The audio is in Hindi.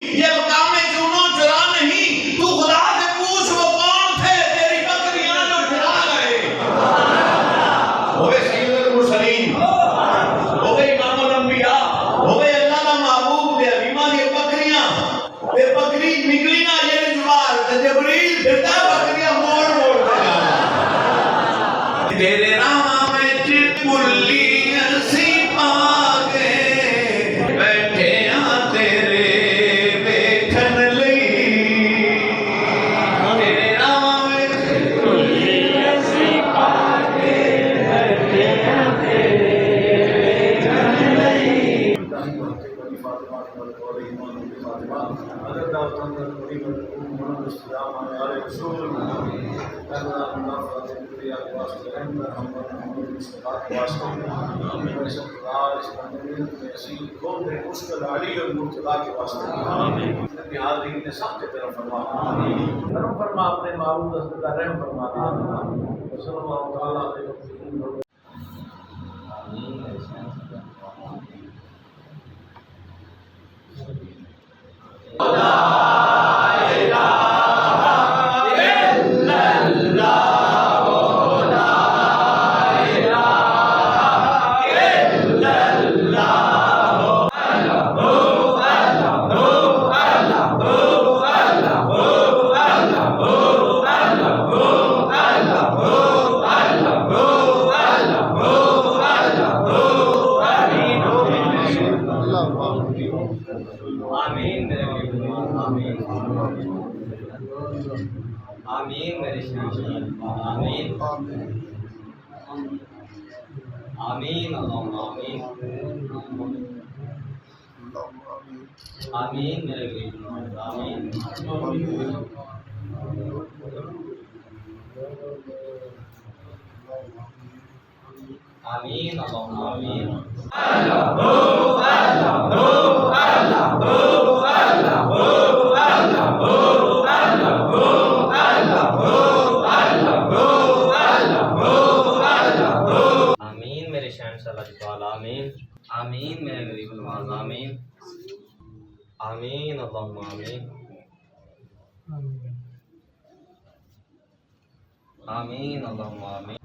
ये काम में चुनो चुरा नहीं, तू खुदा से पूछ वो कौन थे तेरी बकरियां जो चुरा गए। होवे सैयदुल मुरसलीन, होवे इमामुल अंबिया, होवे अल्लाह का महबूब दे हबीबा दी बकरियां ते बकरी निकली ना ये जुबार ते जबरील फिरदा बकरियां मोड़ मोड़ के जाना। तेरे रामा में चिपुल्ली सी पागे बैठे आ तेरे अपने मारूफ का रहम फरमा आमीन मेरे शान आमीन आमीन अल्लाहुम्मा आमीन आमीन मेरे गरीब आमीन आमीन अल्लाहुम्मा आमीन आमीन आमीन मेरे गरीब नवाज आमीन आमीन अल्लाहुम्मा आमीन आमीन अल्लाहुम्मा आमीन।